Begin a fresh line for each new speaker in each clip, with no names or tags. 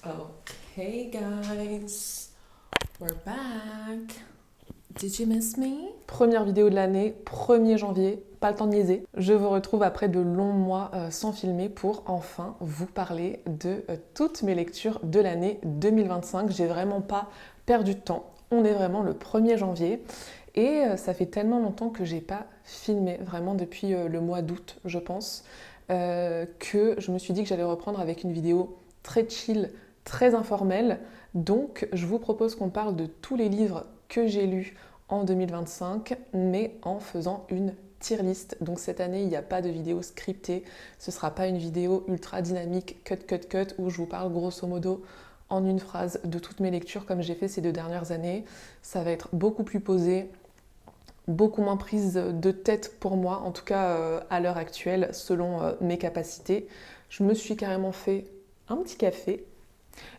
Okay, guys, we're back. Did you miss me? Première vidéo de l'année, 1er janvier, pas le temps de niaiser. Je vous retrouve après de longs mois sans filmer pour enfin vous parler de toutes mes lectures de l'année 2025. J'ai vraiment pas perdu de temps. On est vraiment le 1er janvier et ça fait tellement longtemps que j'ai pas filmé, vraiment depuis le mois d'août, je pense, que je me suis dit que j'allais reprendre avec une vidéo très chill, très informelle. Donc, je vous propose qu'on parle de tous les livres que j'ai lus en 2025, mais en faisant une tier list. Donc cette année, il n'y a pas de vidéo scriptée, ce ne sera pas une vidéo ultra dynamique, cut, où je vous parle grosso modo en une phrase de toutes mes lectures comme j'ai fait ces 2 dernières années. Ça va être beaucoup plus posé, beaucoup moins prise de tête pour moi, en tout cas à l'heure actuelle, selon mes capacités. Je me suis carrément fait un petit café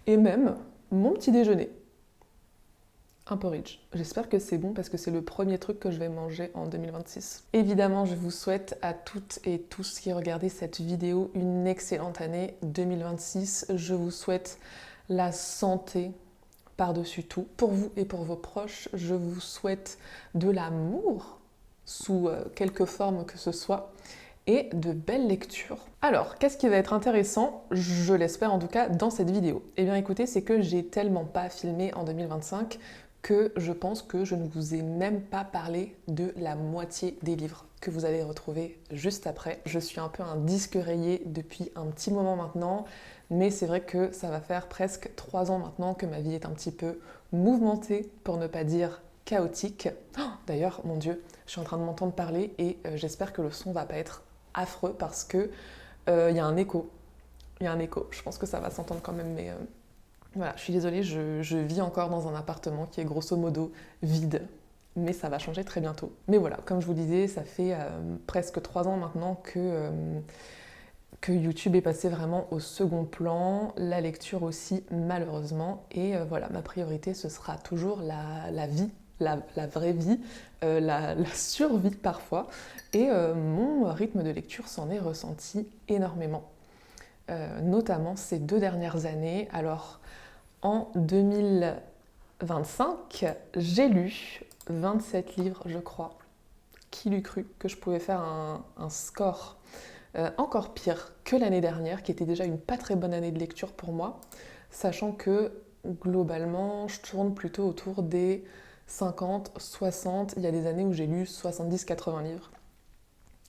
et même mon petit déjeuner. Un porridge. J'espère que c'est bon parce que c'est le premier truc que je vais manger en 2026. Évidemment, je vous souhaite à toutes et tous qui regardez cette vidéo une excellente année 2026. Je vous souhaite la santé par-dessus tout. Pour vous et pour vos proches, je vous souhaite de l'amour sous quelque forme que ce soit et de belles lectures. Alors, qu'est-ce qui va être intéressant, je l'espère en tout cas, dans cette vidéo? Eh bien écoutez, c'est que j'ai tellement pas filmé en 2025 que je pense que je ne vous ai même pas parlé de la moitié des livres que vous allez retrouver juste après. Je suis un peu un disque rayé depuis un petit moment maintenant, mais c'est vrai que ça va faire presque 3 ans maintenant que ma vie est un petit peu mouvementée, pour ne pas dire chaotique. Oh, d'ailleurs, mon Dieu, je suis en train de m'entendre parler et j'espère que le son va pas être affreux parce que y a un écho. Il y a un écho. Je pense que ça va s'entendre quand même, mais voilà, je suis désolée, je vis encore dans un appartement qui est grosso modo vide, mais ça va changer très bientôt. Mais voilà, comme je vous disais, ça fait presque 3 ans maintenant que YouTube est passé vraiment au second plan, la lecture aussi malheureusement, et voilà, ma priorité ce sera toujours la vie, la vraie vie, la survie parfois, et mon rythme de lecture s'en est ressenti énormément, notamment ces 2 dernières années. Alors, en 2025, j'ai lu 27 livres, je crois. Qui l'eût cru que je pouvais faire un score encore pire que l'année dernière, qui était déjà une pas très bonne année de lecture pour moi, sachant que globalement, je tourne plutôt autour des 50, 60. Il y a des années où j'ai lu 70-80 livres.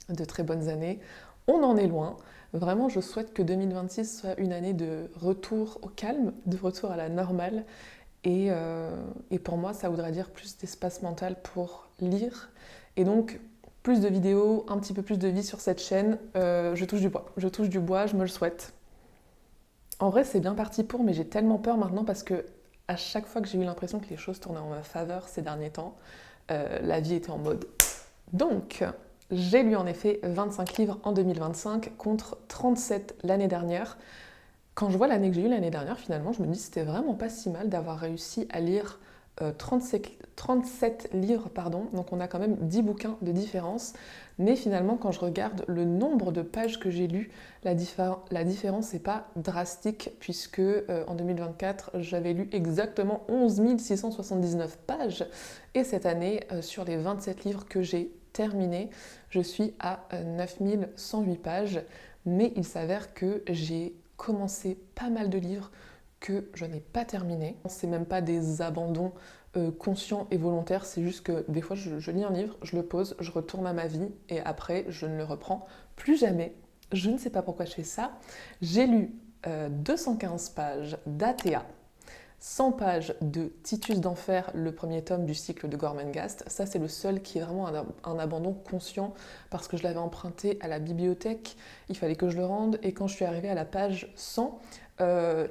De très bonnes années. On en est loin. Vraiment, je souhaite que 2026 soit une année de retour au calme, de retour à la normale. Et pour moi, ça voudrait dire plus d'espace mental pour lire. Et donc, plus de vidéos, un petit peu plus de vie sur cette chaîne. Je touche du bois. Je touche du bois, je me le souhaite. En vrai, c'est bien parti pour, mais j'ai tellement peur maintenant parce que à chaque fois que j'ai eu l'impression que les choses tournaient en ma faveur ces derniers temps, la vie était en mode. Donc, j'ai lu en effet 25 livres en 2025 contre 37 l'année dernière. Quand je vois l'année que j'ai eue l'année dernière, finalement, je me dis que c'était vraiment pas si mal d'avoir réussi à lire 37 livres, pardon. Donc on a quand même 10 bouquins de différence. Mais finalement, quand je regarde le nombre de pages que j'ai lues, la différence n'est pas drastique puisque en 2024, j'avais lu exactement 11 679 pages. Et cette année, sur les 27 livres que j'ai terminés, je suis à 9 108 pages. Mais il s'avère que j'ai commencé pas mal de livres que je n'ai pas terminé. C'est même pas des abandons conscients et volontaires, c'est juste que des fois je lis un livre, je le pose, je retourne à ma vie et après je ne le reprends plus jamais. Je ne sais pas pourquoi je fais ça. J'ai lu 215 pages d'ATA, 100 pages de Titus d'Enfer, le premier tome du cycle de Gormenghast. Ça, c'est le seul qui est vraiment un abandon conscient parce que je l'avais emprunté à la bibliothèque, il fallait que je le rende. Et quand je suis arrivée à la page 100,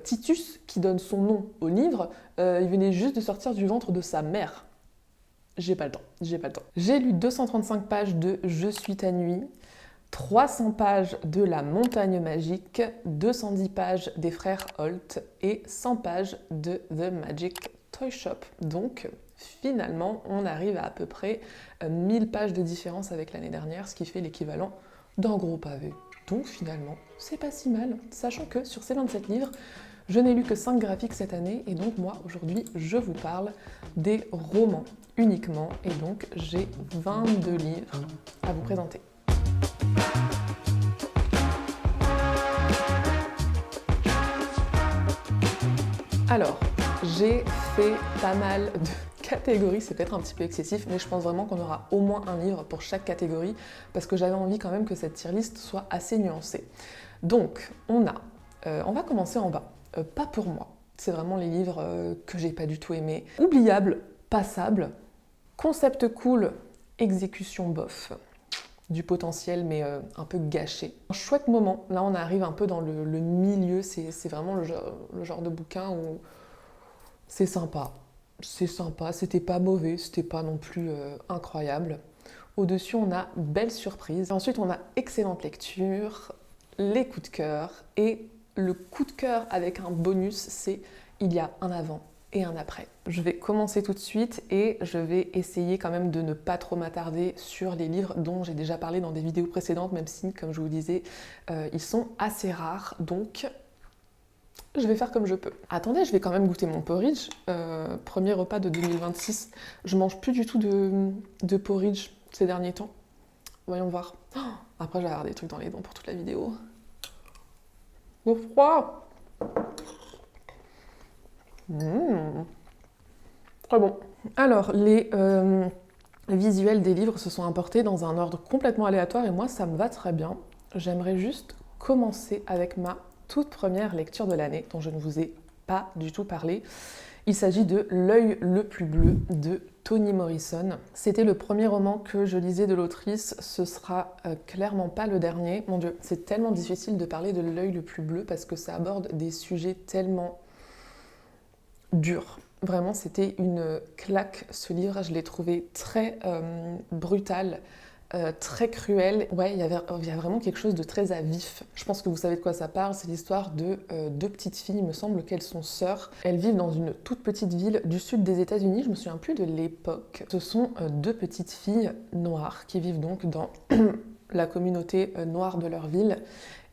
Titus, qui donne son nom au livre, il venait juste de sortir du ventre de sa mère. J'ai pas le temps, j'ai pas le temps. J'ai lu 235 pages de Je suis ta nuit, 300 pages de La Montagne Magique, 210 pages des Frères Holt et 100 pages de The Magic Toy Shop. Donc finalement, on arrive à peu près 1000 pages de différence avec l'année dernière, ce qui fait l'équivalent d'un gros pavé. Donc finalement, c'est pas si mal, sachant que sur ces 27 livres, Je n'ai lu que 5 graphiques cette année et donc moi aujourd'hui je vous parle des romans uniquement et donc j'ai 22 livres à vous présenter. Alors, j'ai fait pas mal de catégories, c'est peut-être un petit peu excessif, mais je pense vraiment qu'on aura au moins un livre pour chaque catégorie parce que j'avais envie quand même que cette tier list soit assez nuancée. Donc, on va commencer en bas. Pas pour moi, c'est vraiment les livres que j'ai pas du tout aimés. Oubliable, passable, concept cool, exécution bof. Du potentiel mais un peu gâché. Un chouette moment, là on arrive un peu dans le milieu, c'est vraiment le genre de bouquin où c'est sympa, c'était pas mauvais, c'était pas non plus incroyable. Au-dessus on a belle surprise, ensuite on a excellente lecture, les coups de cœur et le coup de cœur avec un bonus, c'est il y a un avant et un après. Je vais commencer tout de suite et je vais essayer quand même de ne pas trop m'attarder sur les livres dont j'ai déjà parlé dans des vidéos précédentes, même si, comme je vous disais, ils sont assez rares, donc je vais faire comme je peux. Attendez, je vais quand même goûter mon porridge. Premier repas de 2026. Je mange plus du tout de porridge ces derniers temps. Voyons voir. Oh, après, je vais avoir des trucs dans les dents pour toute la vidéo. Au froid. Très bon. Alors, les visuels des livres se sont importés dans un ordre complètement aléatoire et moi, ça me va très bien. J'aimerais juste commencer avec ma toute première lecture de l'année, dont je ne vous ai pas du tout parlé. Il s'agit de L'œil le plus bleu de Toni Morrison. C'était le premier roman que je lisais de l'autrice, ce sera clairement pas le dernier. Mon Dieu, c'est tellement difficile de parler de L'œil le plus bleu parce que ça aborde des sujets tellement durs. Vraiment, c'était une claque ce livre, je l'ai trouvé très brutal, très cruel. Ouais, il y a vraiment quelque chose de très à vif. Je pense que vous savez de quoi ça parle, c'est l'histoire de deux petites filles, il me semble qu'elles sont sœurs. Elles vivent dans une toute petite ville du sud des États-Unis, je me souviens plus de l'époque. Ce sont deux petites filles noires qui vivent donc dans la communauté noire de leur ville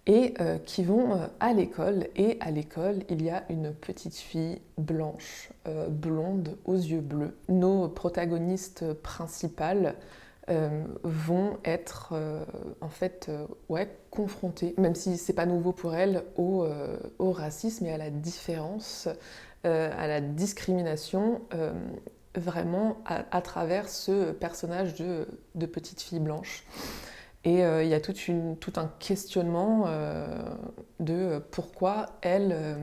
et qui vont à l'école. Et à l'école, il y a une petite fille blanche, blonde, aux yeux bleus. Nos protagonistes principales vont être en fait confrontées, même si c'est pas nouveau pour elles, au racisme et à la différence, à la discrimination, vraiment à travers ce personnage de petite fille blanche. Et il y a tout un questionnement de pourquoi elle,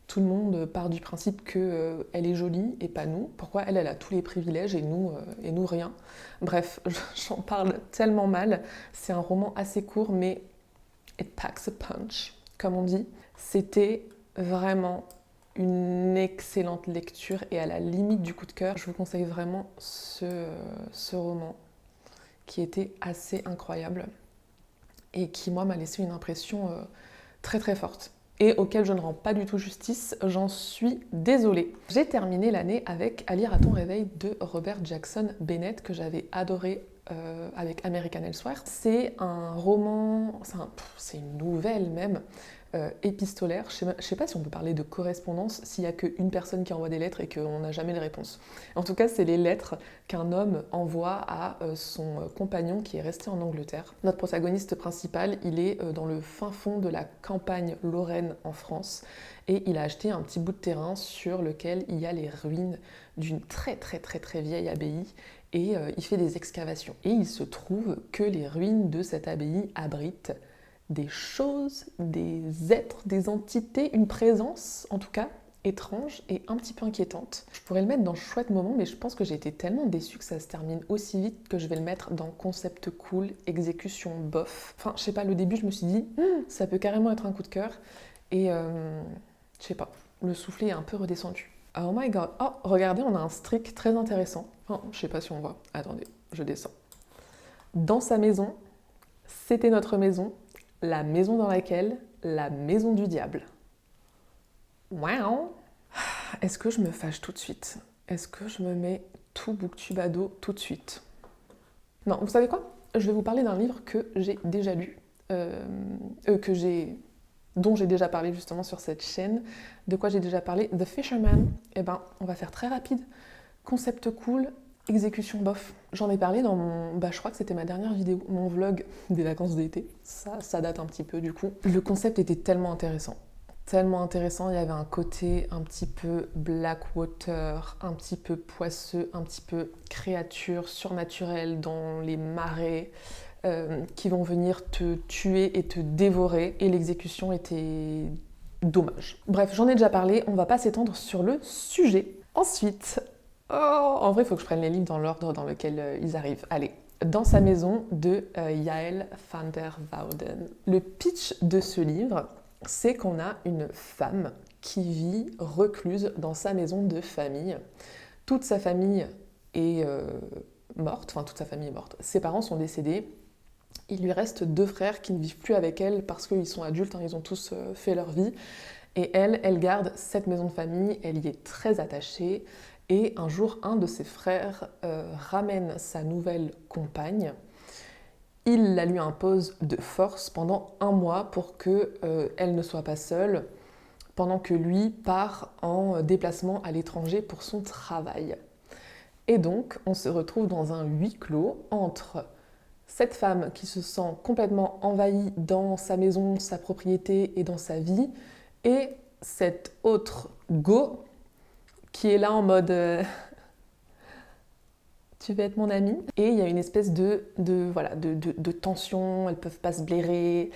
tout le monde part du principe qu'elle est jolie et pas nous, pourquoi elle a tous les privilèges et nous rien. Bref, j'en parle tellement mal, c'est un roman assez court mais it packs a punch, comme on dit. C'était vraiment une excellente lecture et à la limite du coup de cœur, je vous conseille vraiment ce roman qui était assez incroyable et qui, moi, m'a laissé une impression très très forte et auquel je ne rends pas du tout justice, j'en suis désolée. J'ai terminé l'année avec À lire à ton réveil de Robert Jackson Bennett que j'avais adoré avec American Elsewhere. C'est un roman, c'est une nouvelle même, épistolaire. Je sais pas si on peut parler de correspondance s'il n'y a qu'une personne qui envoie des lettres et qu'on n'a jamais les réponses. En tout cas, c'est les lettres qu'un homme envoie à son compagnon qui est resté en Angleterre. Notre protagoniste principal, il est dans le fin fond de la campagne lorraine en France et il a acheté un petit bout de terrain sur lequel il y a les ruines d'une très très très très vieille abbaye et il fait des excavations. Et il se trouve que les ruines de cette abbaye abritent des choses, des êtres, des entités, une présence en tout cas étrange et un petit peu inquiétante. Je pourrais le mettre dans chouette moment, mais je pense que j'ai été tellement déçue que ça se termine aussi vite que je vais le mettre dans concept cool, exécution bof. Enfin, je sais pas, le début je me suis dit ça peut carrément être un coup de cœur et je sais pas, le soufflet est un peu redescendu. Oh my god, oh regardez, on a un streak très intéressant. Oh, je sais pas si on voit, attendez, je descends. Dans sa maison, c'était notre maison, la maison dans laquelle, la maison du diable. Waouh! Est-ce que je me fâche tout de suite? Est-ce que je me mets tout bouc-tubado tout de suite? Non, vous savez quoi? Je vais vous parler d'un livre que j'ai déjà lu, que j'ai dont j'ai déjà parlé justement sur cette chaîne. De quoi j'ai déjà parlé? The Fisherman. Eh ben, on va faire très rapide. Concept cool, exécution bof. J'en ai parlé dans mon... je crois que c'était ma dernière vidéo, mon vlog des vacances d'été. Ça date un petit peu du coup. Le concept était tellement intéressant. Tellement intéressant, il y avait un côté un petit peu Blackwater, un petit peu poisseux, un petit peu créatures surnaturelles dans les marais qui vont venir te tuer et te dévorer. Et l'exécution était dommage. Bref, j'en ai déjà parlé, on va pas s'étendre sur le sujet. Ensuite, en vrai, il faut que je prenne les livres dans l'ordre dans lequel ils arrivent. Allez, Dans sa maison de Yael van der Wouden. Le pitch de ce livre, c'est qu'on a une femme qui vit recluse dans sa maison de famille. Toute sa famille est morte, enfin toute sa famille est morte. Ses parents sont décédés. Il lui reste 2 frères qui ne vivent plus avec elle parce qu'ils sont adultes, hein, ils ont tous fait leur vie. Et elle garde cette maison de famille, elle y est très attachée. Et un jour, un de ses frères ramène sa nouvelle compagne. Il la lui impose de force pendant 1 mois pour qu'elle ne soit pas seule, pendant que lui part en déplacement à l'étranger pour son travail. Et donc, on se retrouve dans un huis clos entre cette femme qui se sent complètement envahie dans sa maison, sa propriété et dans sa vie, et cet autre go qui est là en mode tu veux être mon amie? Et il y a une espèce de tension, elles peuvent pas se blairer.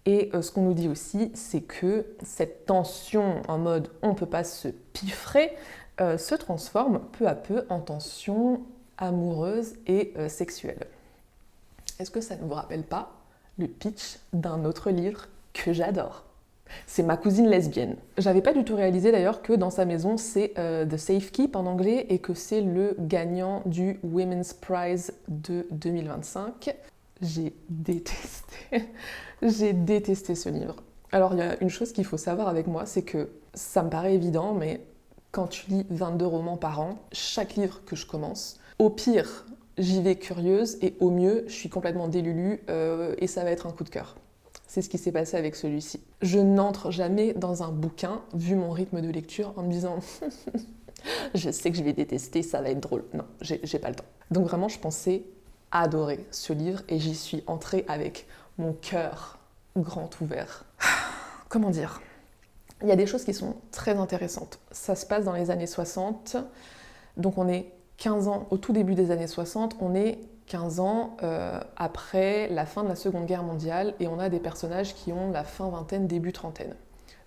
Et ce qu'on nous dit aussi, c'est que cette tension en mode on peut pas se piffrer se transforme peu à peu en tension amoureuse et sexuelle. Est-ce que ça ne vous rappelle pas le pitch d'un autre livre que j'adore? C'est Ma cousine lesbienne. J'avais pas du tout réalisé d'ailleurs que Dans sa maison c'est The Safe Keep en anglais et que c'est le gagnant du Women's Prize de 2025. J'ai détesté ce livre. Alors il y a une chose qu'il faut savoir avec moi, c'est que ça me paraît évident, mais quand tu lis 22 romans par an, chaque livre que je commence, au pire, j'y vais curieuse et au mieux, je suis complètement délulue et ça va être un coup de cœur. C'est ce qui s'est passé avec celui-ci. Je n'entre jamais dans un bouquin, vu mon rythme de lecture, en me disant « je sais que je vais détester, ça va être drôle ». Non, j'ai pas le temps. Donc vraiment, je pensais adorer ce livre et j'y suis entrée avec mon cœur grand ouvert. Comment dire? Il y a des choses qui sont très intéressantes. Ça se passe dans les années 60, donc on est 15 ans, au tout début des années 60, on est 15 ans après la fin de la Seconde Guerre mondiale et on a des personnages qui ont la fin vingtaine, début trentaine.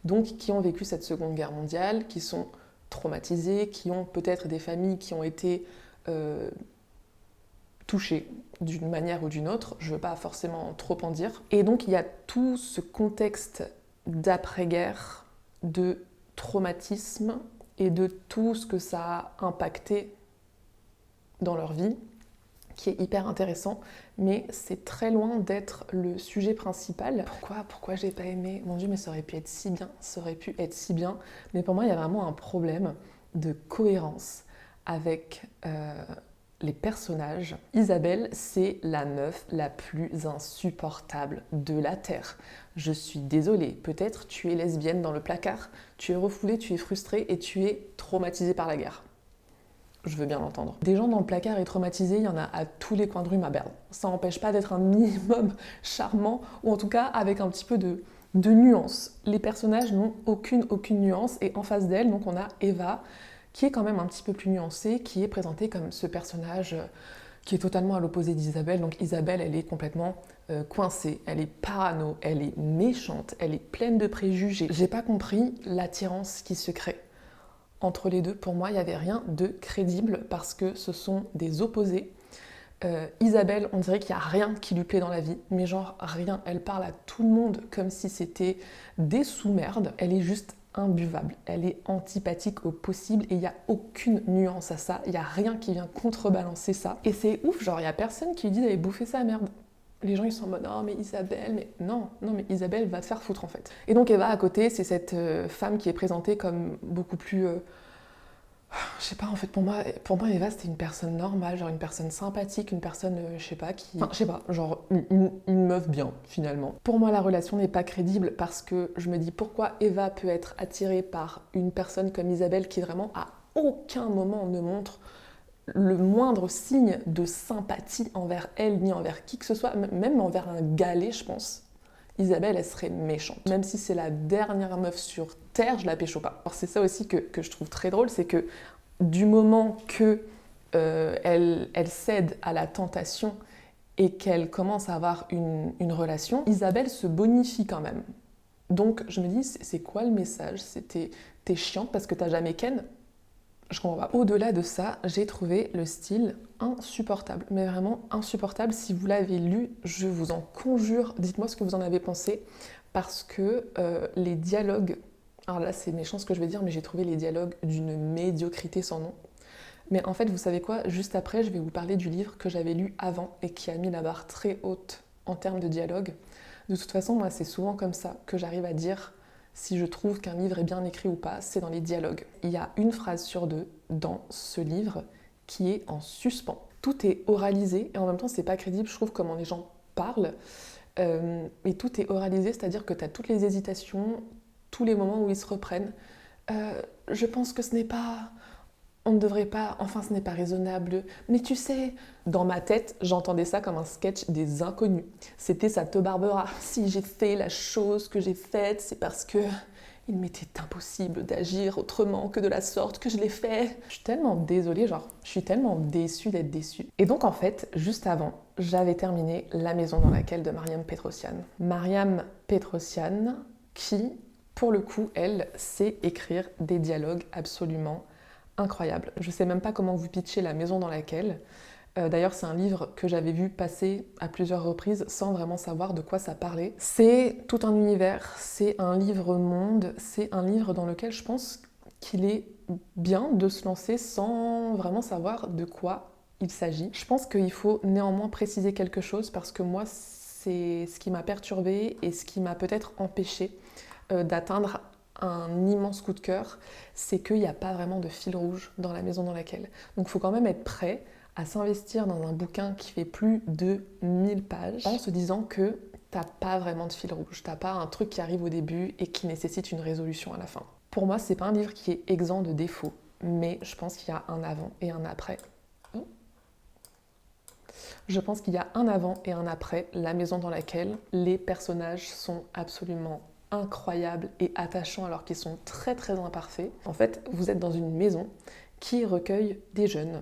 Donc qui ont vécu cette Seconde Guerre mondiale, qui sont traumatisés, qui ont peut-être des familles qui ont été touchées d'une manière ou d'une autre, je ne veux pas forcément trop en dire. Et donc il y a tout ce contexte d'après-guerre, de traumatisme et de tout ce que ça a impacté dans leur vie, qui est hyper intéressant, mais c'est très loin d'être le sujet principal. Pourquoi j'ai pas aimé? Mon Dieu, mais ça aurait pu être si bien, mais pour moi, il y a vraiment un problème de cohérence avec les personnages. Isabelle, c'est la meuf la plus insupportable de la Terre. Je suis désolée, peut-être tu es lesbienne dans le placard, tu es refoulée, tu es frustrée et tu es traumatisée par la guerre. Je veux bien l'entendre. Des gens dans le placard et traumatisés, il y en a à tous les coins de rue, ma belle. Ça n'empêche pas d'être un minimum charmant, ou en tout cas avec un petit peu de nuance. Les personnages n'ont aucune nuance, et en face d'elle, donc on a Eva, qui est quand même un petit peu plus nuancée, qui est présentée comme ce personnage qui est totalement à l'opposé d'Isabelle. Donc Isabelle, elle est complètement coincée, elle est parano, elle est méchante, elle est pleine de préjugés. J'ai pas compris l'attirance qui se crée entre les deux. Pour moi, il n'y avait rien de crédible parce que ce sont des opposés. Isabelle, on dirait qu'il n'y a rien qui lui plaît dans la vie, mais genre rien. Elle parle à tout le monde comme si c'était des sous-merdes. Elle est juste imbuvable. Elle est antipathique au possible et il n'y a aucune nuance à ça. Il n'y a rien qui vient contrebalancer ça. Et c'est ouf, genre il n'y a personne qui lui dit d'aller bouffer sa merde. Les gens ils sont en mode « Oh mais Isabelle, mais non, mais Isabelle va te faire foutre en fait ». Et donc Eva à côté, c'est cette femme qui est présentée comme beaucoup plus Je sais pas, en fait, pour moi Eva, c'était une personne normale, genre une personne sympathique, une personne, je sais pas, qui... Enfin, je sais pas, genre une meuf bien, finalement. Pour moi, la relation n'est pas crédible parce que je me dis pourquoi Eva peut être attirée par une personne comme Isabelle qui vraiment à aucun moment ne montre le moindre signe de sympathie envers elle ni envers qui que ce soit, même envers un galet, je pense. Isabelle, elle serait méchante. Même si c'est la dernière meuf sur Terre, je la pécho pas. Alors c'est ça aussi que je trouve très drôle, c'est que du moment que elle cède à la tentation et qu'elle commence à avoir une relation, Isabelle se bonifie quand même. Donc je me dis, c'est quoi le message? T'es chiante parce que t'as jamais ken? Je comprends pas. Au-delà de ça, j'ai trouvé le style insupportable, mais vraiment insupportable. Si vous l'avez lu, je vous en conjure, dites-moi ce que vous en avez pensé, parce que les dialogues, alors là c'est méchant ce que je vais dire, mais j'ai trouvé les dialogues d'une médiocrité sans nom. Mais en fait, vous savez quoi? Juste après, je vais vous parler du livre que j'avais lu avant et qui a mis la barre très haute en termes de dialogue. De toute façon, moi, c'est souvent comme ça que j'arrive à dire si je trouve qu'un livre est bien écrit ou pas, c'est dans les dialogues. Il y a une phrase sur deux dans ce livre qui est en suspens. Tout est oralisé et en même temps, c'est pas crédible, je trouve, comment les gens parlent. Et tout est oralisé, c'est-à-dire que tu as toutes les hésitations, tous les moments où ils se reprennent. Je pense que ce n'est pas... On ne devrait pas, enfin ce n'est pas raisonnable, mais tu sais, dans ma tête, j'entendais ça comme un sketch des inconnus. C'était ça te Barbara. Si j'ai fait la chose que j'ai faite, c'est parce que il m'était impossible d'agir autrement que de la sorte que je l'ai fait. Je suis tellement désolée, genre, je suis tellement déçue d'être déçue. Et donc en fait, juste avant, j'avais terminé La maison dans laquelle de Mariam Petrosian. Mariam Petrosian qui, pour le coup, elle sait écrire des dialogues absolument incroyable. Je sais même pas comment vous pitcher La maison dans laquelle. D'ailleurs, c'est un livre que j'avais vu passer à plusieurs reprises sans vraiment savoir de quoi ça parlait. C'est tout un univers, c'est un livre-monde, c'est un livre dans lequel je pense qu'il est bien de se lancer sans vraiment savoir de quoi il s'agit. Je pense qu'il faut néanmoins préciser quelque chose parce que moi, c'est ce qui m'a perturbée et ce qui m'a peut-être empêché d'atteindre un immense coup de cœur, c'est qu'il n'y a pas vraiment de fil rouge dans La maison dans laquelle. Donc il faut quand même être prêt à s'investir dans un bouquin qui fait plus de 1000 pages en se disant que t'as pas vraiment de fil rouge, t'as pas un truc qui arrive au début et qui nécessite une résolution à la fin. Pour moi, c'est pas un livre qui est exempt de défauts, mais je pense qu'il y a un avant et un après. Je pense qu'il y a un avant et un après La maison dans laquelle les personnages sont absolument incroyables et attachants alors qu'ils sont très très imparfaits. En fait, vous êtes dans une maison qui recueille des jeunes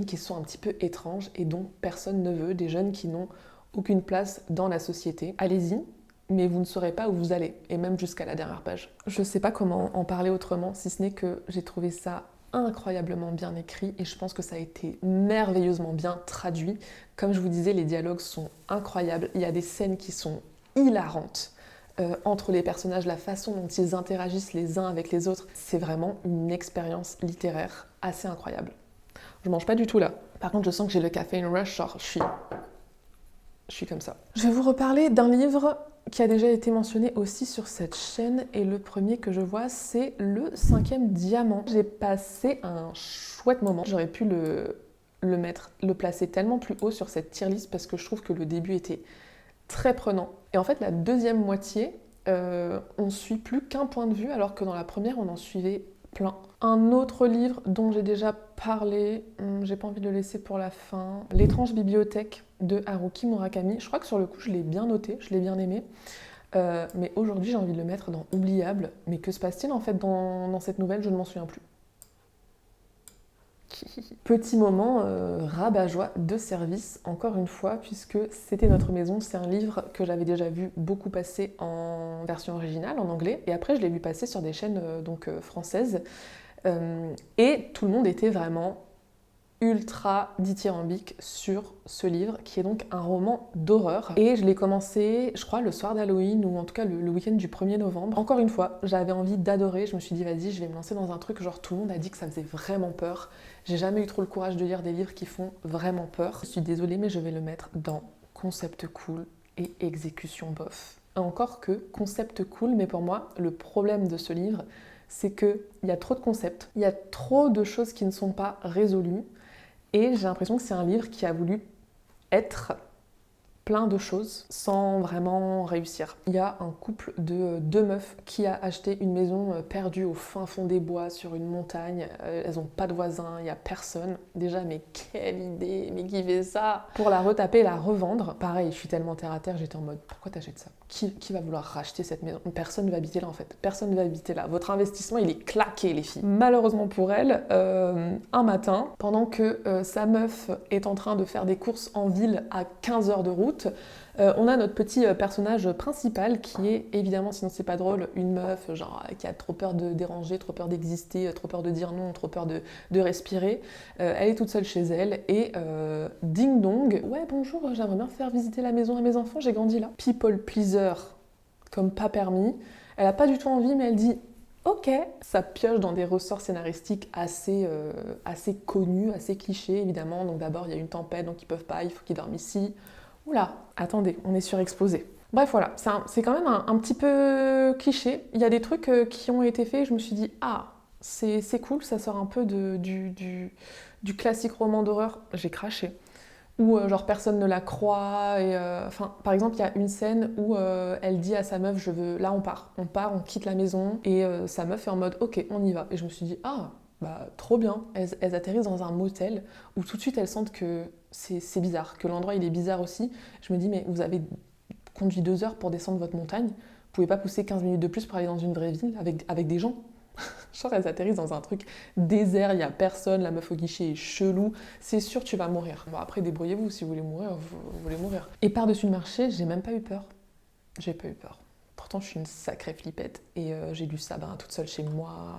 qui sont un petit peu étranges et dont personne ne veut, des jeunes qui n'ont aucune place dans la société. Allez-y, mais vous ne saurez pas où vous allez, et même jusqu'à la dernière page. Je ne sais pas comment en parler autrement, si ce n'est que j'ai trouvé ça incroyablement bien écrit et je pense que ça a été merveilleusement bien traduit. Comme je vous disais, les dialogues sont incroyables, il y a des scènes qui sont hilarantes. Entre les personnages, la façon dont ils interagissent les uns avec les autres, c'est vraiment une expérience littéraire assez incroyable. Je mange pas du tout là. Par contre, je sens que j'ai le caffeine rush, genre je suis comme ça. Je vais vous reparler d'un livre qui a déjà été mentionné aussi sur cette chaîne et le premier que je vois, c'est Le 5e diamant. J'ai passé un chouette moment. J'aurais pu le placer tellement plus haut sur cette tier list parce que je trouve que le début était très prenant. Et en fait, la deuxième moitié, on suit plus qu'un point de vue, alors que dans la première, on en suivait plein. Un autre livre dont j'ai déjà parlé, j'ai pas envie de le laisser pour la fin, L'étrange bibliothèque de Haruki Murakami. Je crois que sur le coup, je l'ai bien noté, je l'ai bien aimé. Mais aujourd'hui, j'ai envie de le mettre dans oubliable. Mais que se passe-t-il en fait dans cette nouvelle? Je ne m'en souviens plus. Petit moment rabat-joie de service, encore une fois, puisque C'était notre maison. C'est un livre que j'avais déjà vu beaucoup passer en version originale, en anglais, et après je l'ai vu passer sur des chaînes françaises. Et tout le monde était vraiment ultra dithyrambique sur ce livre, qui est donc un roman d'horreur. Et je l'ai commencé, je crois, le soir d'Halloween, ou en tout cas le week-end du 1er novembre. Encore une fois, j'avais envie d'adorer, je me suis dit, vas-y, je vais me lancer dans un truc, genre tout le monde a dit que ça faisait vraiment peur. J'ai jamais eu trop le courage de lire des livres qui font vraiment peur. Je suis désolée, mais je vais le mettre dans concept cool et exécution bof. Encore que concept cool, mais pour moi, le problème de ce livre, c'est qu'il y a trop de concepts, il y a trop de choses qui ne sont pas résolues, et j'ai l'impression que c'est un livre qui a voulu être plein de choses sans vraiment réussir. Il y a un couple de deux meufs qui a acheté une maison perdue au fin fond des bois sur une montagne. Elles n'ont pas de voisins, il n'y a personne. Déjà, mais quelle idée, mais qui fait ça? Pour la retaper et la revendre. Pareil, je suis tellement terre à terre, j'étais en mode pourquoi t'achètes ça? Qui va vouloir racheter cette maison? Personne ne va habiter là en fait. Personne ne va habiter là. Votre investissement, il est claqué les filles. Malheureusement pour elle, un matin, pendant que sa meuf est en train de faire des courses en ville à 15 heures de route, on a notre petit personnage principal qui est évidemment, sinon c'est pas drôle, une meuf genre qui a trop peur de déranger, trop peur d'exister, trop peur de dire non, trop peur de respirer. Elle est toute seule chez elle et ding dong, ouais bonjour, j'aimerais bien faire visiter la maison à mes enfants, j'ai grandi là. People pleaser comme pas permis. Elle a pas du tout envie mais elle dit ok, ça pioche dans des ressorts scénaristiques assez connus, assez clichés évidemment. Donc d'abord il y a une tempête donc ils peuvent pas, il faut qu'ils dorment ici. Oula, attendez, on est surexposé. Bref, voilà, c'est quand même un petit peu cliché. Il y a des trucs qui ont été faits et je me suis dit, ah, c'est cool, ça sort un peu du classique roman d'horreur. J'ai craché. Où genre personne ne la croit. Et, par exemple, il y a une scène où elle dit à sa meuf, là on part, on quitte la maison. Et sa meuf est en mode, ok, on y va. Et je me suis dit, ah, bah trop bien. Elles atterrissent dans un motel où tout de suite elles sentent que c'est bizarre, que l'endroit il est bizarre aussi. Je me dis mais vous avez conduit 2 heures pour descendre votre montagne, vous pouvez pas pousser 15 minutes de plus pour aller dans une vraie ville avec des gens. Genre elles atterrissent dans un truc désert, il y a personne, la meuf au guichet est chelou, c'est sûr tu vas mourir. Bon après débrouillez-vous, si vous voulez mourir, vous voulez mourir. Et par-dessus le marché, j'ai même pas eu peur. J'ai pas eu peur. Pourtant je suis une sacrée flippette et j'ai lu ça toute seule chez moi.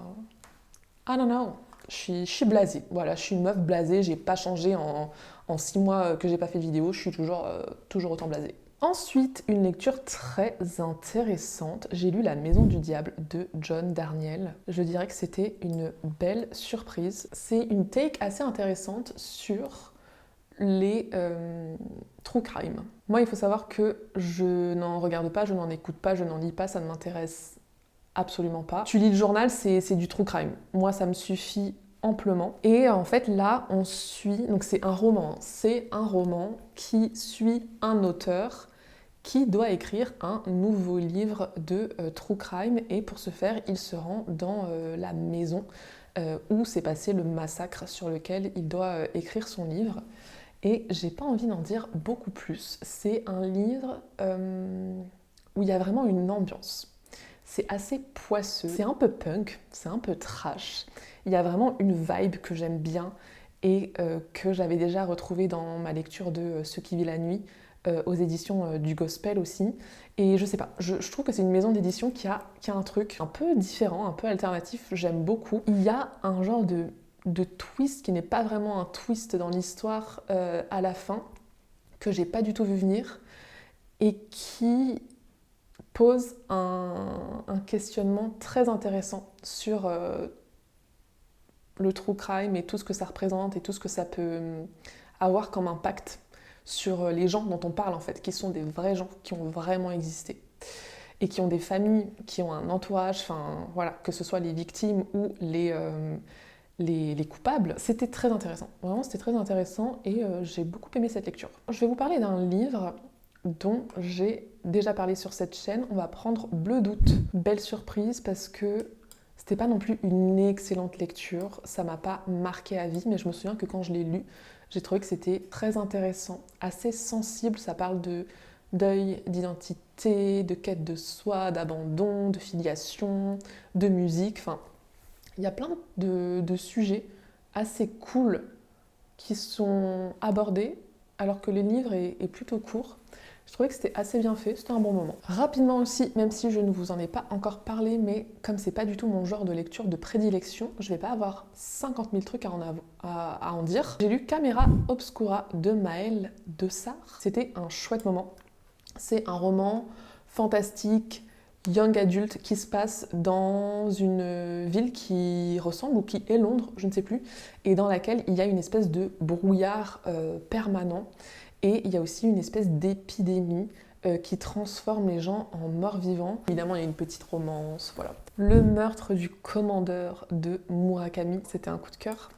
I don't know. Je suis blasée, voilà, je suis une meuf blasée, j'ai pas changé en 6 mois que j'ai pas fait de vidéo, je suis toujours autant blasée. Ensuite, une lecture très intéressante, j'ai lu La Maison du Diable de John Darnielle. Je dirais que c'était une belle surprise. C'est une take assez intéressante sur les true crime. Moi, il faut savoir que je n'en regarde pas, je n'en écoute pas, je n'en lis pas, ça ne m'intéresse absolument pas. Tu lis le journal, c'est du true crime. Moi, ça me suffit amplement. Et en fait, là, on suit... Donc, c'est un roman. C'est un roman qui suit un auteur qui doit écrire un nouveau livre de true crime. Et pour ce faire, il se rend dans la maison où s'est passé le massacre sur lequel il doit écrire son livre. Et j'ai pas envie d'en dire beaucoup plus. C'est un livre où il y a vraiment une ambiance. C'est assez poisseux, c'est un peu punk, c'est un peu trash. Il y a vraiment une vibe que j'aime bien et que j'avais déjà retrouvée dans ma lecture de Ce qui vit la nuit, aux éditions du Gospel aussi. Et je sais pas, je trouve que c'est une maison d'édition qui a un truc un peu différent, un peu alternatif, j'aime beaucoup. Il y a un genre de twist qui n'est pas vraiment un twist dans l'histoire à la fin, que j'ai pas du tout vu venir, et qui pose un questionnement très intéressant sur le true crime et tout ce que ça représente et tout ce que ça peut avoir comme impact sur les gens dont on parle en fait, qui sont des vrais gens qui ont vraiment existé et qui ont des familles, qui ont un entourage, enfin voilà, que ce soit les victimes ou les coupables. C'était très intéressant, vraiment c'était très intéressant et j'ai beaucoup aimé cette lecture. Je vais vous parler d'un livre dont j'ai déjà parlé sur cette chaîne. On va prendre Bleu d'août. Belle surprise parce que c'était pas non plus une excellente lecture, ça m'a pas marqué à vie, mais je me souviens que quand je l'ai lu, j'ai trouvé que c'était très intéressant, assez sensible, ça parle de deuil, d'identité, de quête de soi, d'abandon, de filiation, de musique, enfin, il y a plein de sujets assez cool qui sont abordés, alors que le livre est plutôt court. Je trouvais que c'était assez bien fait, c'était un bon moment. Rapidement aussi, même si je ne vous en ai pas encore parlé, mais comme c'est pas du tout mon genre de lecture de prédilection, je vais pas avoir 50 000 trucs à en dire. J'ai lu Camera Obscura de Maëlle Dessart. C'était un chouette moment. C'est un roman fantastique, young adulte, qui se passe dans une ville qui ressemble ou qui est Londres, je ne sais plus, et dans laquelle il y a une espèce de brouillard permanent. Et il y a aussi une espèce d'épidémie qui transforme les gens en morts-vivants. Évidemment, il y a une petite romance, voilà. Le meurtre du commandeur de Murakami, c'était un coup de cœur.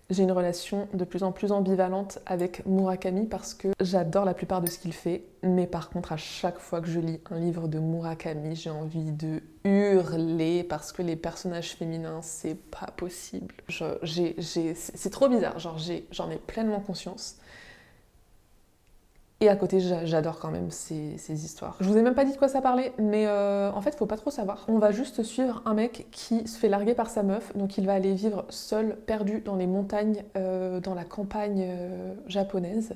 J'ai une relation de plus en plus ambivalente avec Murakami parce que j'adore la plupart de ce qu'il fait, mais par contre, à chaque fois que je lis un livre de Murakami, j'ai envie de hurler parce que les personnages féminins, c'est pas possible. C'est trop bizarre, j'en ai pleinement conscience. Et à côté, j'adore quand même ces histoires. Je vous ai même pas dit de quoi ça parlait, mais en fait, faut pas trop savoir. On va juste suivre un mec qui se fait larguer par sa meuf, donc il va aller vivre seul, perdu dans les montagnes, dans la campagne japonaise.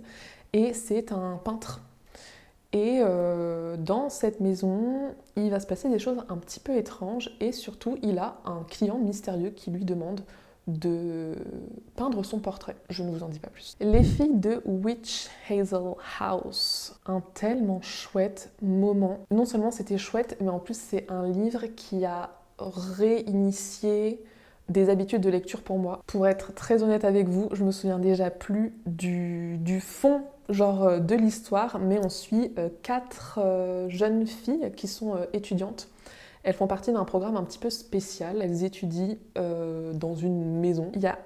Et c'est un peintre. Et dans cette maison, il va se passer des choses un petit peu étranges, et surtout, il a un client mystérieux qui lui demande de peindre son portrait. Je ne vous en dis pas plus. Les filles de Witch Hazel House. Un tellement chouette moment. Non seulement c'était chouette, mais en plus c'est un livre qui a réinitié des habitudes de lecture pour moi. Pour être très honnête avec vous, je me souviens déjà plus du fond genre de l'histoire, mais on suit 4 jeunes filles qui sont étudiantes. Elles font partie d'un programme un petit peu spécial. Elles étudient dans une maison. Il y a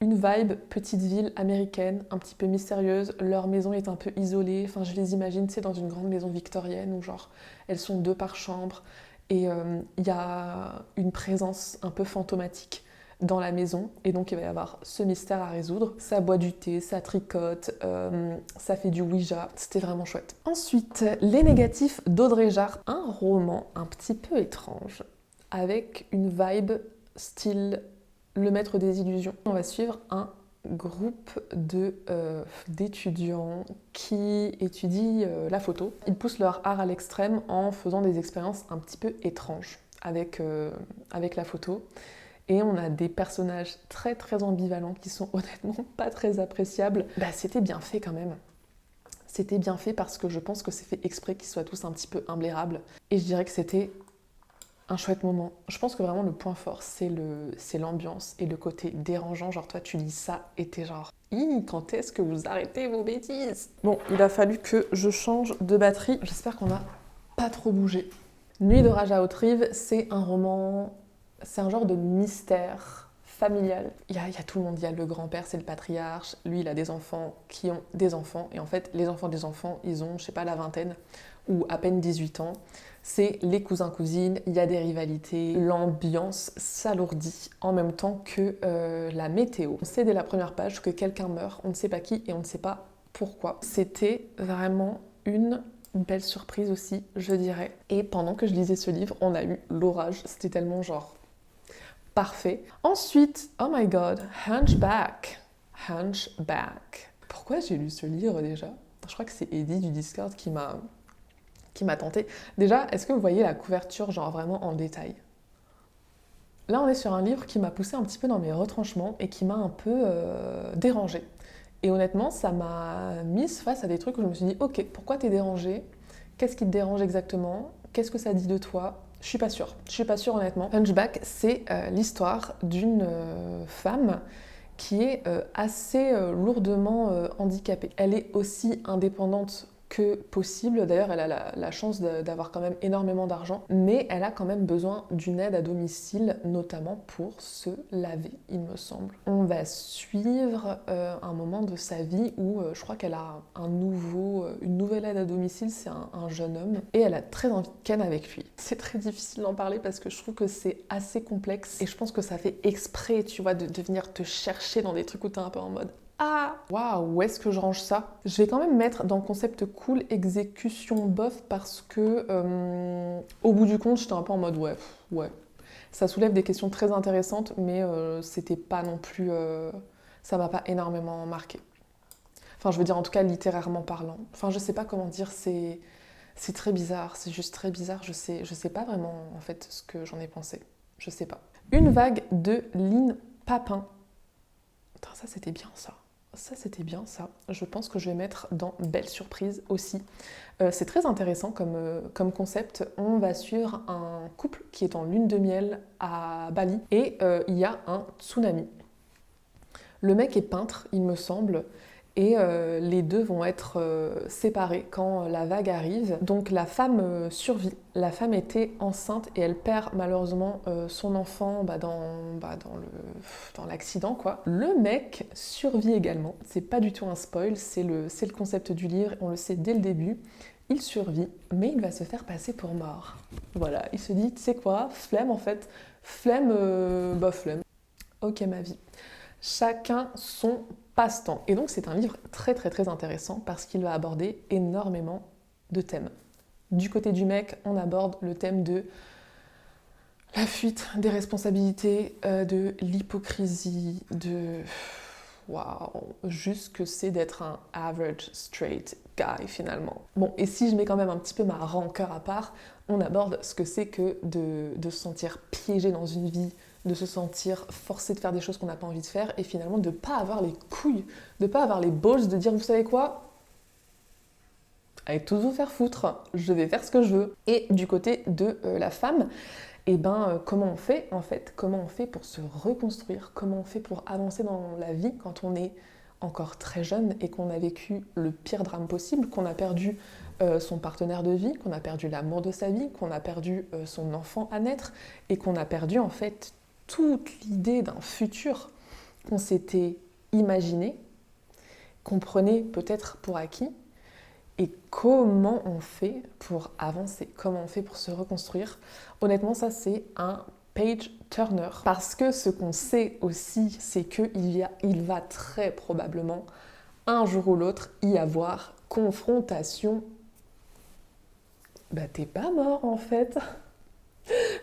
une vibe petite ville américaine, un petit peu mystérieuse. Leur maison est un peu isolée. Enfin, je les imagine, c'est dans une grande maison victorienne où genre elles sont 2 par chambre. Et il y a une présence un peu fantomatique dans la maison, et donc il va y avoir ce mystère à résoudre. Ça boit du thé, ça tricote, ça fait du Ouija, c'était vraiment chouette. Ensuite, Les Négatifs d'Audrey Jarre, un roman un petit peu étrange, avec une vibe style Le Maître des Illusions. On va suivre un groupe d'étudiants qui étudient la photo. Ils poussent leur art à l'extrême en faisant des expériences un petit peu étranges avec la photo. Et on a des personnages très très ambivalents qui sont honnêtement pas très appréciables. Bah, c'était bien fait quand même. C'était bien fait parce que je pense que c'est fait exprès qu'ils soient tous un petit peu imblérables. Et je dirais que c'était un chouette moment. Je pense que vraiment le point fort, c'est l'ambiance et le côté dérangeant. Genre toi tu lis ça et t'es genre quand est-ce que vous arrêtez vos bêtises? Bon, il a fallu que je change de batterie. J'espère qu'on n'a pas trop bougé. Nuit d'orage à Haute-Rive, c'est un roman... C'est un genre de mystère familial. Il y a tout le monde, il y a le grand-père, c'est le patriarche, lui il a des enfants qui ont des enfants, et en fait les enfants des enfants, ils ont, je sais pas, la vingtaine, ou à peine 18 ans. C'est les cousins-cousines, il y a des rivalités, l'ambiance s'alourdit en même temps que la météo. On sait dès la première page que quelqu'un meurt, on ne sait pas qui et on ne sait pas pourquoi. C'était vraiment une belle surprise aussi, je dirais. Et pendant que je lisais ce livre, on a eu l'orage, c'était tellement genre... parfait. Ensuite, oh my god, Hunchback. Hunchback. Pourquoi j'ai lu ce livre déjà? Je crois que c'est Eddie du Discord qui m'a tenté. Déjà, est-ce que vous voyez la couverture genre vraiment en détail? Là, on est sur un livre qui m'a poussé un petit peu dans mes retranchements et qui m'a un peu dérangée. Et honnêtement, ça m'a mise face à des trucs où je me suis dit, ok, pourquoi t'es dérangée? Qu'est-ce qui te dérange exactement? Qu'est-ce que ça dit de toi? Je suis pas sûre honnêtement. Hunchback, c'est l'histoire d'une femme qui est assez lourdement handicapée. Elle est aussi indépendante que possible. D'ailleurs, elle a la chance d'avoir quand même énormément d'argent, mais elle a quand même besoin d'une aide à domicile, notamment pour se laver, il me semble. On va suivre un moment de sa vie où je crois qu'elle a une nouvelle aide à domicile, c'est un jeune homme, et elle a très envie de ken avec lui. C'est très difficile d'en parler parce que je trouve que c'est assez complexe, et je pense que ça fait exprès, tu vois, de venir te chercher dans des trucs où t'es un peu en mode ah, waouh, où est-ce que je range ça? Je vais quand même mettre dans le concept cool exécution bof parce que au bout du compte, j'étais un peu en mode ouais. Ça soulève des questions très intéressantes, mais c'était pas non plus... ça m'a pas énormément marqué. Enfin, je veux dire, en tout cas, littérairement parlant. Enfin, je sais pas comment dire, c'est très bizarre, c'est juste très bizarre. Je sais pas vraiment, en fait, ce que j'en ai pensé. Je sais pas. Une vague de Lynn Papin. Putain, ça, c'était bien, ça. Ça, c'était bien, ça. Je pense que je vais mettre dans Belle Surprise aussi. C'est très intéressant comme concept. On va suivre un couple qui est en lune de miel à Bali et il y a un tsunami. Le mec est peintre, il me semble, et les deux vont être séparés quand la vague arrive. Donc la femme survit. La femme était enceinte et elle perd malheureusement son enfant dans l'accident, quoi. Le mec survit également. C'est pas du tout un spoil, c'est le concept du livre, on le sait dès le début. Il survit, mais il va se faire passer pour mort. Voilà, il se dit, tu sais quoi, flemme en fait. Flemme. Ok ma vie. Chacun son passe-temps. Et donc c'est un livre très très très intéressant parce qu'il va aborder énormément de thèmes. Du côté du mec, on aborde le thème de la fuite des responsabilités, de l'hypocrisie, de... Waouh, juste que c'est d'être un average straight guy finalement. Bon, et si je mets quand même un petit peu ma rancœur à part, on aborde ce que c'est que de se sentir piégé dans une vie, de se sentir forcé de faire des choses qu'on n'a pas envie de faire et finalement de ne pas avoir les couilles, de ne pas avoir les balls de dire vous savez quoi, allez tous vous faire foutre, je vais faire ce que je veux. Et du côté de la femme, et comment on fait en fait, comment on fait pour se reconstruire, comment on fait pour avancer dans la vie quand on est encore très jeune et qu'on a vécu le pire drame possible, qu'on a perdu son partenaire de vie, qu'on a perdu l'amour de sa vie, qu'on a perdu son enfant à naître et qu'on a perdu en fait toute l'idée d'un futur qu'on s'était imaginé, qu'on prenait peut-être pour acquis. Et comment on fait pour avancer? Comment on fait pour se reconstruire? Honnêtement, ça, c'est un page turner. Parce que ce qu'on sait aussi, c'est qu'il va très probablement, un jour ou l'autre, y avoir confrontation. Bah, t'es pas mort, en fait.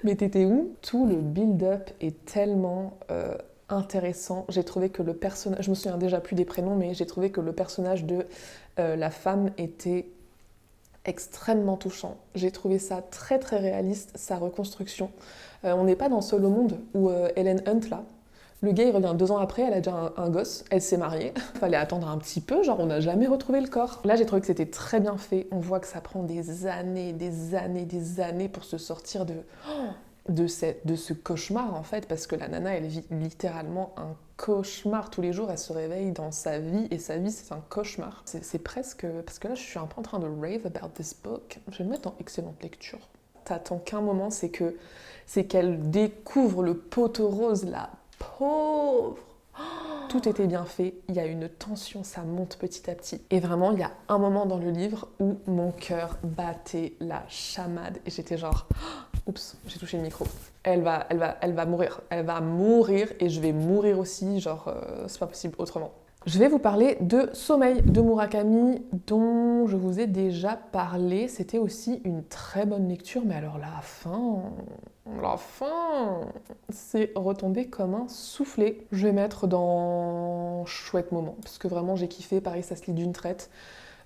Mais t'étais où? Tout le build-up est tellement intéressant. J'ai trouvé que le personnage... Je me souviens déjà plus des prénoms, mais j'ai trouvé que le personnage de la femme était extrêmement touchant. J'ai trouvé ça très très réaliste, sa reconstruction. On n'est pas dans Seul au monde où Helen Hunt, là, le gars il revient 2 ans après, elle a déjà un gosse, elle s'est mariée. Fallait attendre un petit peu, genre on n'a jamais retrouvé le corps. Là j'ai trouvé que c'était très bien fait. On voit que ça prend des années, des années, des années pour se sortir de ce cauchemar en fait, parce que la nana elle vit littéralement un cauchemar tous les jours, elle se réveille dans sa vie et sa vie c'est un cauchemar. C'est presque, parce que là je suis un peu en train de rave about this book, je vais me mettre en excellente lecture. T'attends qu'un moment, c'est qu'elle découvre le poteau rose, la pauvre. Tout était bien fait, il y a une tension, ça monte petit à petit. Et vraiment, il y a un moment dans le livre où mon cœur battait la chamade et j'étais genre... Oups, j'ai touché le micro. Elle va mourir. Elle va mourir et je vais mourir aussi, genre, c'est pas possible autrement. Je vais vous parler de Sommeil de Murakami, dont je vous ai déjà parlé. C'était aussi une très bonne lecture, mais alors la fin, c'est retombé comme un soufflé. Je vais mettre dans chouette moment, parce que vraiment j'ai kiffé, pareil ça se lit d'une traite.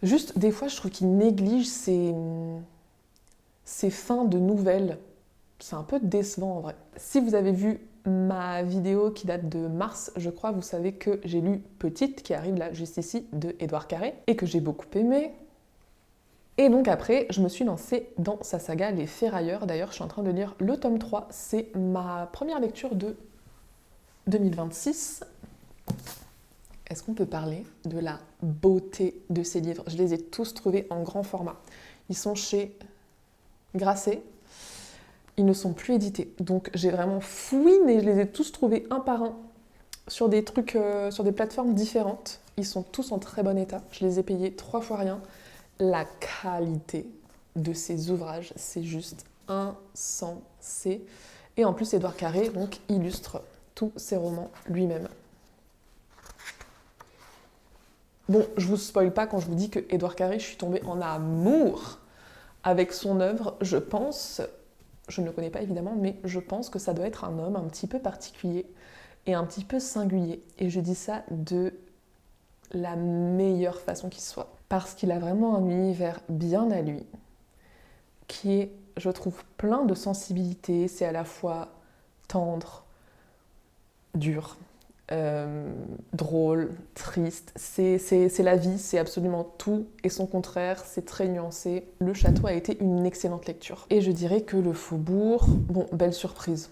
Juste, des fois je trouve qu'il néglige ces fins de nouvelles. C'est un peu décevant en vrai. Si vous avez vu ma vidéo qui date de mars, je crois, vous savez que j'ai lu Petite, qui arrive là juste ici, de Édouard Carré, et que j'ai beaucoup aimé. Et donc après, je me suis lancée dans sa saga Les Ferrailleurs. D'ailleurs, je suis en train de lire le tome 3. C'est ma première lecture de 2026. Est-ce qu'on peut parler de la beauté de ces livres? Je les ai tous trouvés en grand format. Ils sont chez Grasset. Ils ne sont plus édités. Donc j'ai vraiment fouiné, je les ai tous trouvés un par un sur des trucs, sur des plateformes différentes. Ils sont tous en très bon état. Je les ai payés 3 fois rien. La qualité de ces ouvrages, c'est juste insensé. Et en plus, Édouard Carré donc, illustre tous ses romans lui-même. Bon, je vous spoil pas quand je vous dis que Édouard Carré, je suis tombée en amour avec son œuvre. Je pense, je ne le connais pas évidemment, mais je pense que ça doit être un homme un petit peu particulier et un petit peu singulier. Et je dis ça de la meilleure façon qui soit. Parce qu'il a vraiment un univers bien à lui, qui est, je trouve, plein de sensibilité. C'est à la fois tendre, dur, drôle, triste. C'est la vie, c'est absolument tout et son contraire, c'est très nuancé. Le Château a été une excellente lecture. Et je dirais que Le Faubourg, bon, belle surprise.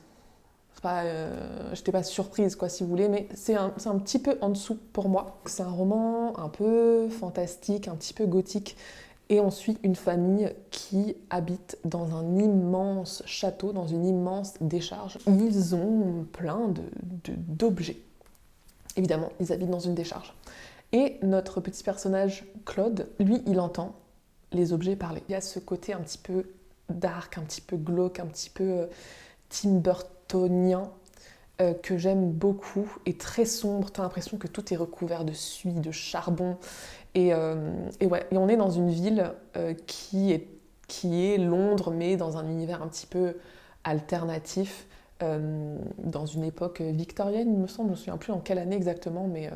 j'étais pas surprise, quoi, si vous voulez, mais c'est un petit peu en dessous pour moi. C'est un roman un peu fantastique, un petit peu gothique, et on suit une famille qui habite dans un immense château, dans une immense décharge. Ils ont plein d'objets. Évidemment, ils habitent dans une décharge. Et notre petit personnage, Claude, lui, il entend les objets parler. Il y a ce côté un petit peu dark, un petit peu glauque, un petit peu Tim Burtonien, que j'aime beaucoup, et très sombre. T'as l'impression que tout est recouvert de suie, de charbon. Et ouais, et on est dans une ville qui est Londres, mais dans un univers un petit peu alternatif, dans une époque victorienne, il me semble. Je ne me souviens plus en quelle année exactement, mais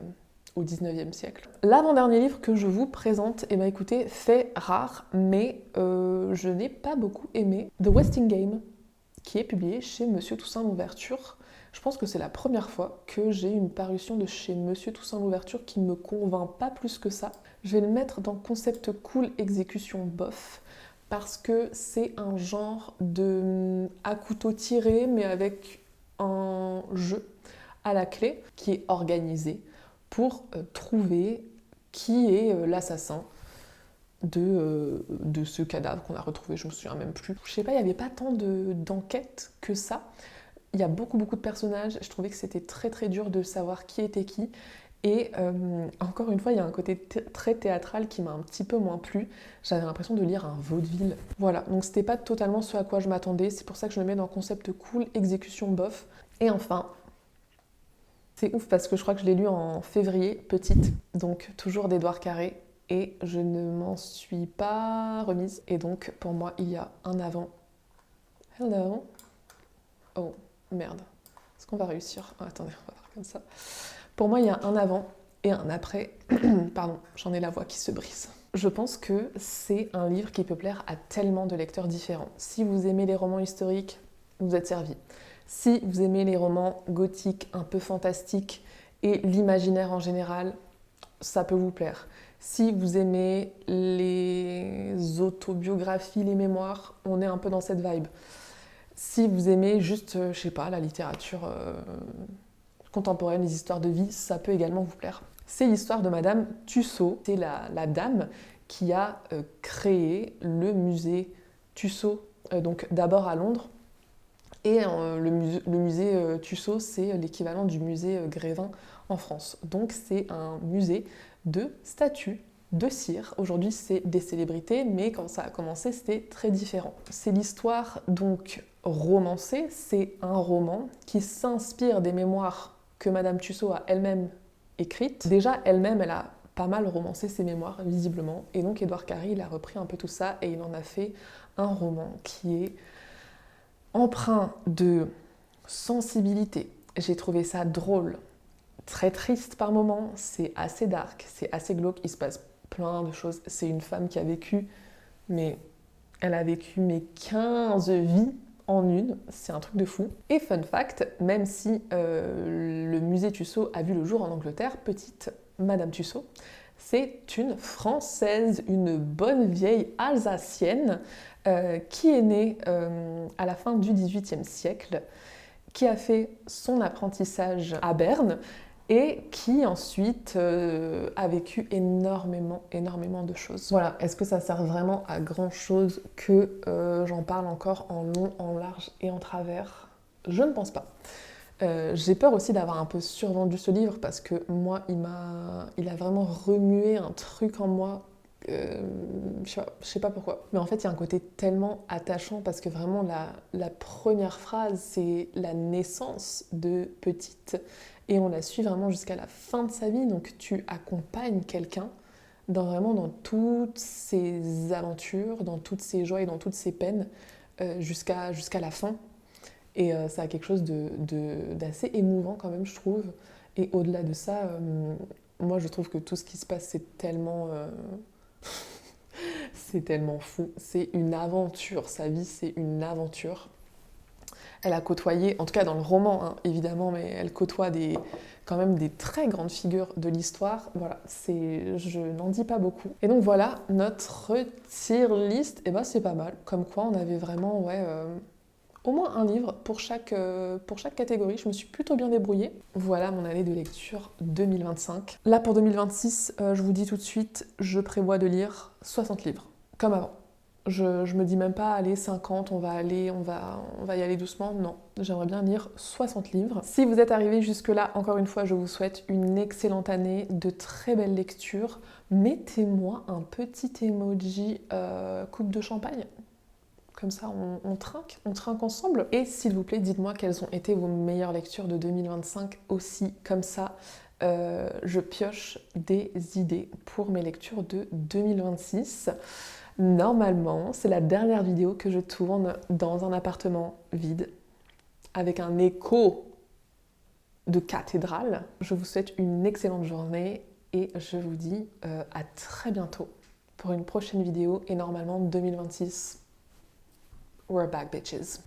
au 19e siècle. L'avant-dernier livre que je vous présente, eh bien, écoutez, fait rare, mais je n'ai pas beaucoup aimé. The Westing Game, qui est publié chez Monsieur Toussaint Louverture. Je pense que c'est la première fois que j'ai une parution de chez Monsieur Toussaint Louverture qui me convainc pas plus que ça. Je vais le mettre dans concept cool, exécution bof, parce que c'est un genre de à couteau tiré, mais avec un jeu à la clé qui est organisé pour trouver qui est l'assassin de ce cadavre qu'on a retrouvé, je me souviens même plus. Je sais pas, il n'y avait pas tant d'enquêtes que ça. Il y a beaucoup de personnages, je trouvais que c'était très très dur de savoir qui était qui. Et encore une fois, il y a un côté très théâtral qui m'a un petit peu moins plu. J'avais l'impression de lire un vaudeville. Voilà, donc c'était pas totalement ce à quoi je m'attendais. C'est pour ça que je le mets dans concept cool, exécution bof. Et enfin, c'est ouf parce que je crois que je l'ai lu en février, petite. Donc toujours d'Édouard Carré. Et je ne m'en suis pas remise. Et donc pour moi, il y a un avant. Hello. Oh, merde. Est-ce qu'on va réussir? Attendez, on va faire comme ça. Pour moi, il y a un avant et un après. Pardon, j'en ai la voix qui se brise. Je pense que c'est un livre qui peut plaire à tellement de lecteurs différents. Si vous aimez les romans historiques, vous êtes servi. Si vous aimez les romans gothiques, un peu fantastiques et l'imaginaire en général, ça peut vous plaire. Si vous aimez les autobiographies, les mémoires, on est un peu dans cette vibe. Si vous aimez juste, je sais pas, la littérature contemporaine, les histoires de vie, ça peut également vous plaire. C'est l'histoire de Madame Tussaud. C'est la dame qui a créé le musée Tussaud, donc d'abord à Londres. Et le musée Tussaud, c'est l'équivalent du musée Grévin en France. Donc c'est un musée de statues de cire. Aujourd'hui, c'est des célébrités, mais quand ça a commencé, c'était très différent. C'est l'histoire donc romancée, c'est un roman qui s'inspire des mémoires que Madame Tussaud a elle-même écrites. Déjà, elle-même, elle a pas mal romancé ses mémoires, visiblement. Et donc, Édouard Carré, il a repris un peu tout ça et il en a fait un roman qui est empreint de sensibilité. J'ai trouvé ça drôle, très triste par moments, c'est assez dark, c'est assez glauque, il se passe plein de choses. C'est une femme qui a vécu, mais elle a vécu 15 vies en une, c'est un truc de fou. Et fun fact, même si le musée Tussaud a vu le jour en Angleterre, petite Madame Tussaud, c'est une Française, une bonne vieille Alsacienne qui est née à la fin du XVIIIe siècle, qui a fait son apprentissage à Berne et qui ensuite a vécu énormément de choses. Voilà, est-ce que ça sert vraiment à grand chose que j'en parle encore en long, en large et en travers? Je ne pense pas. J'ai peur aussi d'avoir un peu survendu ce livre parce que moi, il a vraiment remué un truc en moi. Je sais pas pourquoi. Mais en fait, il y a un côté tellement attachant parce que vraiment, la première phrase, c'est la naissance de Petite. Et on la suit vraiment jusqu'à la fin de sa vie. Donc tu accompagnes quelqu'un dans toutes ses aventures, dans toutes ses joies et dans toutes ses peines jusqu'à la fin. Et ça a quelque chose d'assez émouvant quand même, je trouve. Et au-delà de ça, moi je trouve que tout ce qui se passe, c'est tellement fou. C'est une aventure. Sa vie, c'est une aventure. Elle a côtoyé, en tout cas dans le roman, hein, évidemment, mais elle côtoie quand même des très grandes figures de l'histoire. Voilà, je n'en dis pas beaucoup. Et donc voilà, notre tier list, et ben c'est pas mal. Comme quoi, on avait vraiment, au moins un livre pour chaque catégorie. Je me suis plutôt bien débrouillée. Voilà mon année de lecture 2025. Là pour 2026, je vous dis tout de suite, je prévois de lire 60 livres, comme avant. Je me dis même pas, allez, 50, on va y aller doucement. Non, j'aimerais bien lire 60 livres. Si vous êtes arrivé jusque-là, encore une fois, je vous souhaite une excellente année, de très belles lectures. Mettez-moi un petit emoji coupe de champagne. Comme ça, on trinque ensemble. Et s'il vous plaît, dites-moi quelles ont été vos meilleures lectures de 2025 aussi. Comme ça, je pioche des idées pour mes lectures de 2026. Normalement, c'est la dernière vidéo que je tourne dans un appartement vide, avec un écho de cathédrale. Je vous souhaite une excellente journée et je vous dis à très bientôt pour une prochaine vidéo et normalement 2026. We're back, bitches.